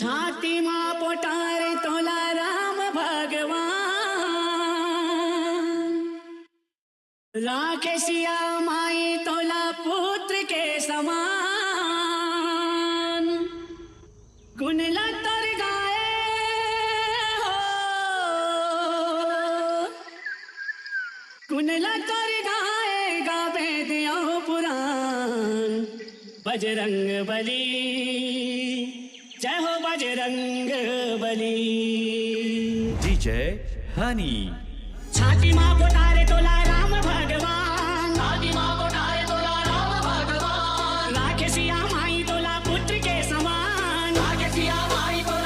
छाती मा पोटारे तोला राम भगवान, राखे सिया माई तोला पुत्र के समान। गुनला तर गाए हो, गुनला तर गाए गावे दियो पुराण। बजरंग बली जय हो बजरंग बली। DJ Honey. छाती माँ पोटारे तोला राम भगवान, छाती माँ पोटारे तोला राम भगवान, राखे सिया माई तोला पुत्र के समान। राखे सिया माई तोला